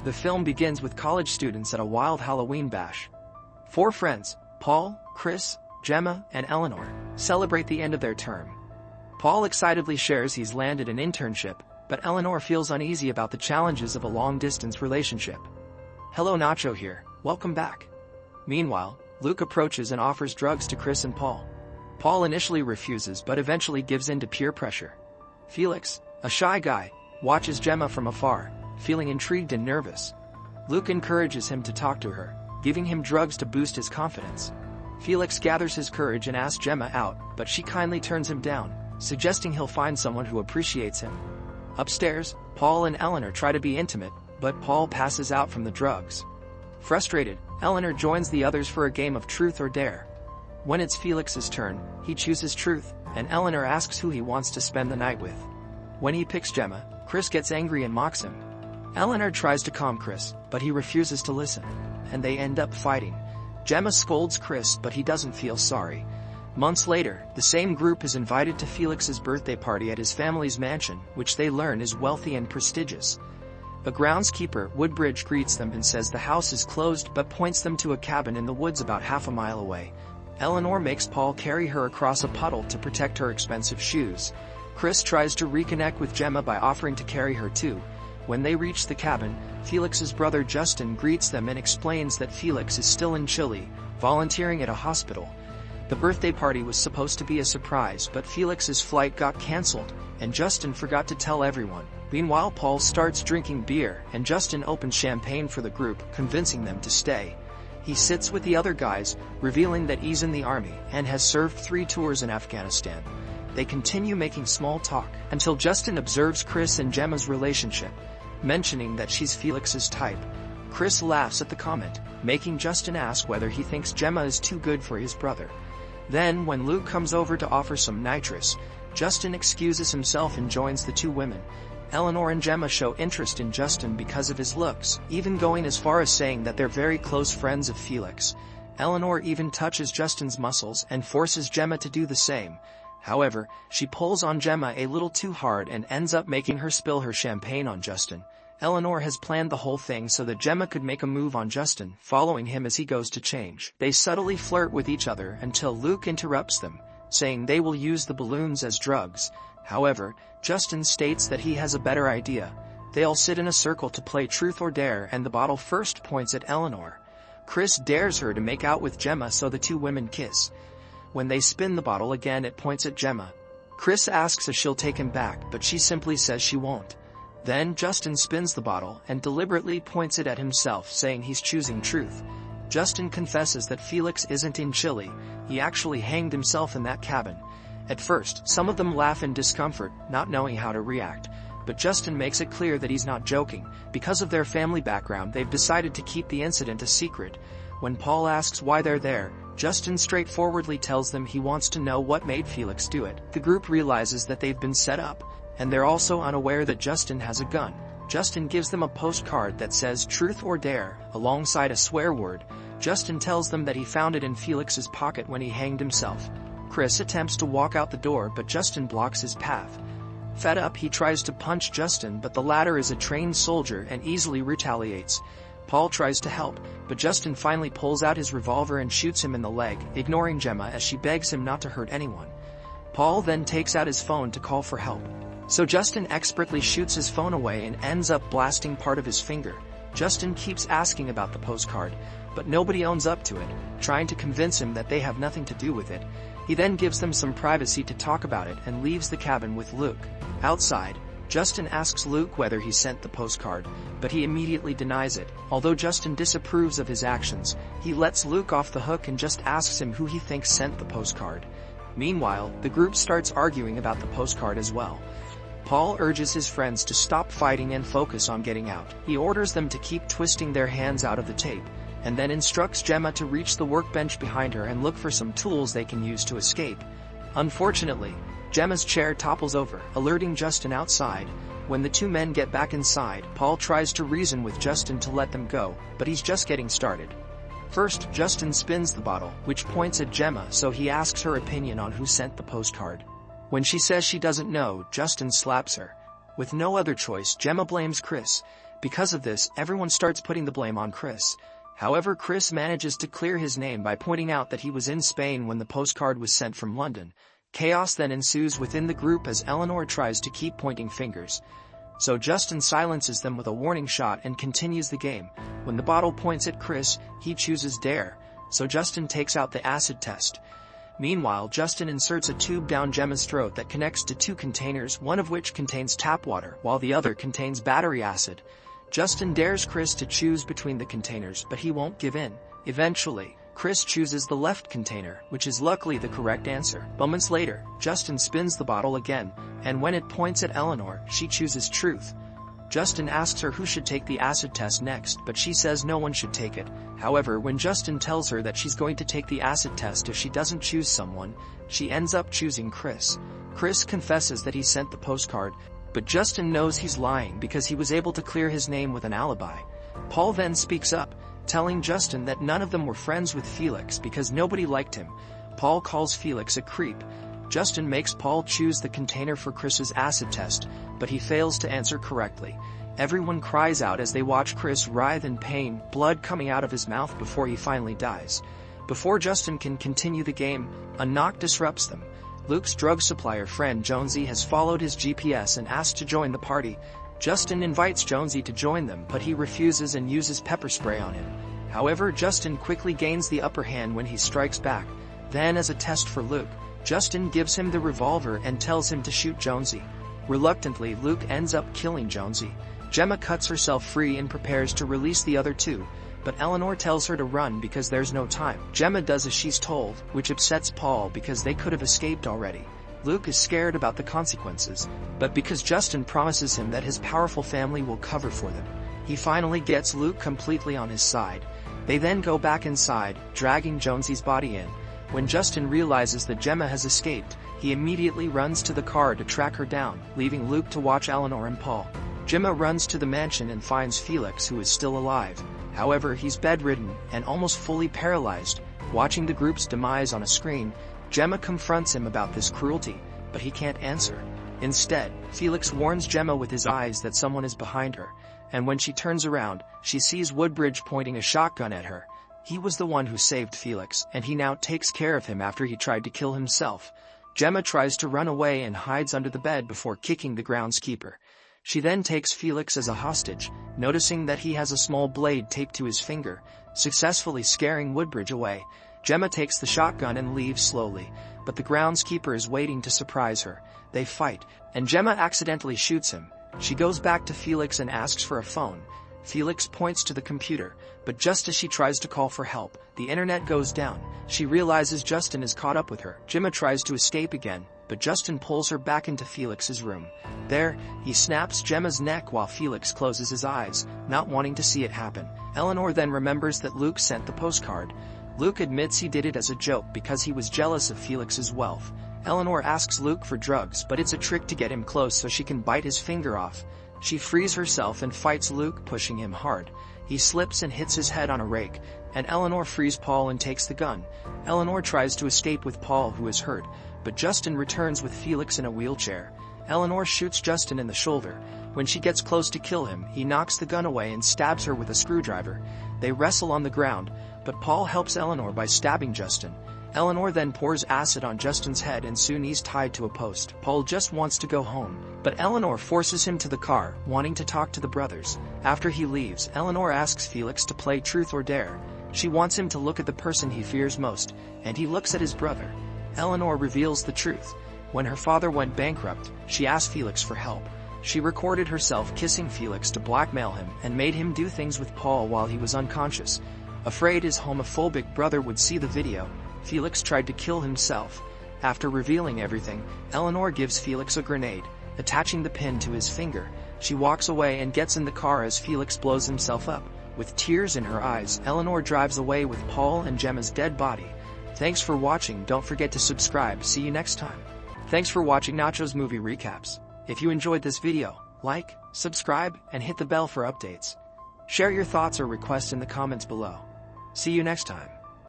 The film begins with college students at a wild Halloween bash. 4 friends, Paul, Chris, Gemma, and Eleanor, celebrate the end of their term. Paul excitedly shares he's landed an internship, but Eleanor feels uneasy about the challenges of a long-distance relationship. "Hello, Nacho here, welcome back." Meanwhile, Luke approaches and offers drugs to Chris and Paul. Paul initially refuses but eventually gives in to peer pressure. Felix, a shy guy, watches Gemma from afar, feeling intrigued and nervous. Luke encourages him to talk to her, giving him drugs to boost his confidence. Felix gathers his courage and asks Gemma out, but she kindly turns him down, suggesting he'll find someone who appreciates him. Upstairs, Paul and Eleanor try to be intimate, but Paul passes out from the drugs. Frustrated, Eleanor joins the others for a game of truth or dare. When it's Felix's turn, he chooses truth, and Eleanor asks who he wants to spend the night with. When he picks Gemma, Chris gets angry and mocks him. Eleanor tries to calm Chris, but he refuses to listen, and they end up fighting. Gemma scolds Chris, but he doesn't feel sorry. Months later, the same group is invited to Felix's birthday party at his family's mansion, which they learn is wealthy and prestigious. A groundskeeper, Woodbridge, greets them and says the house is closed but points them to a cabin in the woods about half a mile away. Eleanor makes Paul carry her across a puddle to protect her expensive shoes. Chris tries to reconnect with Gemma by offering to carry her too. When they reach the cabin, Felix's brother Justin greets them and explains that Felix is still in Chile, volunteering at a hospital. The birthday party was supposed to be a surprise, but Felix's flight got cancelled, and Justin forgot to tell everyone. Meanwhile, Paul starts drinking beer, and Justin opens champagne for the group, convincing them to stay. He sits with the other guys, revealing that he's in the army and has served 3 tours in Afghanistan. They continue making small talk, until Justin observes Chris and Gemma's relationship, mentioning that she's Felix's type. Chris laughs at the comment, making Justin ask whether he thinks Gemma is too good for his brother. Then, when Luke comes over to offer some nitrous, Justin excuses himself and joins the 2 women. Eleanor and Gemma show interest in Justin because of his looks, even going as far as saying that they're very close friends of Felix. Eleanor even touches Justin's muscles and forces Gemma to do the same. However, she pulls on Gemma a little too hard and ends up making her spill her champagne on Justin. Eleanor has planned the whole thing so that Gemma could make a move on Justin, following him as he goes to change. They subtly flirt with each other until Luke interrupts them, saying they will use the balloons as drugs. However, Justin states that he has a better idea. They all sit in a circle to play truth or dare, and the bottle first points at Eleanor. Chris dares her to make out with Gemma, so the 2 women kiss. When they spin the bottle again, it points at Gemma. Chris asks if she'll take him back, but she simply says she won't. Then Justin spins the bottle and deliberately points it at himself, saying he's choosing truth. Justin confesses that Felix isn't in Chile, he actually hanged himself in that cabin. At first, some of them laugh in discomfort, not knowing how to react. But Justin makes it clear that he's not joking. Because of their family background, they've decided to keep the incident a secret. When Paul asks why they're there, Justin straightforwardly tells them he wants to know what made Felix do it. The group realizes that they've been set up, and they're also unaware that Justin has a gun. Justin gives them a postcard that says truth or dare, alongside a swear word. Justin tells them that he found it in Felix's pocket when he hanged himself. Chris attempts to walk out the door, but Justin blocks his path. Fed up, he tries to punch Justin, but the latter is a trained soldier and easily retaliates. Paul tries to help, but Justin finally pulls out his revolver and shoots him in the leg, ignoring Gemma as she begs him not to hurt anyone. Paul then takes out his phone to call for help. So Justin expertly shoots his phone away and ends up blasting part of his finger. Justin keeps asking about the postcard, but nobody owns up to it, trying to convince him that they have nothing to do with it. He then gives them some privacy to talk about it and leaves the cabin with Luke. Outside, Justin asks Luke whether he sent the postcard, but he immediately denies it. Although Justin disapproves of his actions, he lets Luke off the hook and just asks him who he thinks sent the postcard. Meanwhile, the group starts arguing about the postcard as well. Paul urges his friends to stop fighting and focus on getting out. He orders them to keep twisting their hands out of the tape, and then instructs Gemma to reach the workbench behind her and look for some tools they can use to escape. Unfortunately, Gemma's chair topples over, alerting Justin outside. When the 2 men get back inside, Paul tries to reason with Justin to let them go, but he's just getting started. First, Justin spins the bottle, which points at Gemma, so he asks her opinion on who sent the postcard. When she says she doesn't know, Justin slaps her. With no other choice, Gemma blames Chris. Because of this, everyone starts putting the blame on Chris. However, Chris manages to clear his name by pointing out that he was in Spain when the postcard was sent from London. Chaos then ensues within the group as Eleanor tries to keep pointing fingers. So Justin silences them with a warning shot and continues the game. When the bottle points at Chris, he chooses dare, so Justin takes out the acid test. Meanwhile, Justin inserts a tube down Gemma's throat that connects to two containers, one of which contains tap water, while the other contains battery acid. Justin dares Chris to choose between the containers, but he won't give in. Eventually, Chris chooses the left container, which is luckily the correct answer. Moments later, Justin spins the bottle again, and when it points at Eleanor, she chooses truth. Justin asks her who should take the acid test next, but she says no one should take it. However, when Justin tells her that she's going to take the acid test if she doesn't choose someone, she ends up choosing Chris. Chris confesses that he sent the postcard, but Justin knows he's lying because he was able to clear his name with an alibi. Paul then speaks up, telling Justin that none of them were friends with Felix because nobody liked him. Paul calls Felix a creep. Justin makes Paul choose the container for Chris's acid test, but he fails to answer correctly. Everyone cries out as they watch Chris writhe in pain, blood coming out of his mouth before he finally dies. Before Justin can continue the game, a knock disrupts them. Luke's drug supplier friend Jonesy has followed his GPS and asked to join the party. Justin invites Jonesy to join them, but he refuses and uses pepper spray on him. However, Justin quickly gains the upper hand when he strikes back. Then, as a test for Luke, Justin gives him the revolver and tells him to shoot Jonesy. Reluctantly, Luke ends up killing Jonesy. Gemma cuts herself free and prepares to release the other two, but Eleanor tells her to run because there's no time. Gemma does as she's told, which upsets Paul because they could have escaped already. Luke is scared about the consequences, but because Justin promises him that his powerful family will cover for them, he finally gets Luke completely on his side. They then go back inside, dragging Jonesy's body in. When Justin realizes that Gemma has escaped, he immediately runs to the car to track her down, leaving Luke to watch Eleanor and Paul. Gemma runs to the mansion and finds Felix, who is still alive. However, he's bedridden and almost fully paralyzed. Watching the group's demise on a screen, Gemma confronts him about this cruelty, but he can't answer. Instead, Felix warns Gemma with his eyes that someone is behind her, and when she turns around, she sees Woodbridge pointing a shotgun at her. He was the one who saved Felix, and he now takes care of him after he tried to kill himself. Gemma tries to run away and hides under the bed before kicking the groundskeeper. She then takes Felix as a hostage, noticing that he has a small blade taped to his finger, successfully scaring Woodbridge away. Gemma takes the shotgun and leaves slowly, but the groundskeeper is waiting to surprise her. They fight, and Gemma accidentally shoots him. She goes back to Felix and asks for a phone. Felix points to the computer, but just as she tries to call for help, the internet goes down. She realizes Justin is caught up with her. Gemma tries to escape again, but Justin pulls her back into Felix's room. There, he snaps Gemma's neck while Felix closes his eyes, not wanting to see it happen. Eleanor then remembers that Luke sent the postcard. Luke admits he did it as a joke because he was jealous of Felix's wealth. Eleanor asks Luke for drugs, but it's a trick to get him close so she can bite his finger off. She frees herself and fights Luke, pushing him hard. He slips and hits his head on a rake, and Eleanor frees Paul and takes the gun. Eleanor tries to escape with Paul, who is hurt, but Justin returns with Felix in a wheelchair. Eleanor shoots Justin in the shoulder. When she gets close to kill him, he knocks the gun away and stabs her with a screwdriver. They wrestle on the ground, but Paul helps Eleanor by stabbing Justin. Eleanor then pours acid on Justin's head and soon he's tied to a post. Paul just wants to go home, but Eleanor forces him to the car, wanting to talk to the brothers. After he leaves, Eleanor asks Felix to play truth or dare. She wants him to look at the person he fears most, and he looks at his brother. Eleanor reveals the truth. When her father went bankrupt, she asked Felix for help. She recorded herself kissing Felix to blackmail him and made him do things with Paul while he was unconscious. Afraid his homophobic brother would see the video, Felix tried to kill himself. After revealing everything, Eleanor gives Felix a grenade, attaching the pin to his finger. She walks away and gets in the car as Felix blows himself up. With tears in her eyes, Eleanor drives away with Paul and Gemma's dead body. Thanks for watching. Don't forget to subscribe. See you next time. Thanks for watching Nacho's Movie Recaps. If you enjoyed this video, like, subscribe, and hit the bell for updates. Share your thoughts or requests in the comments below. See you next time.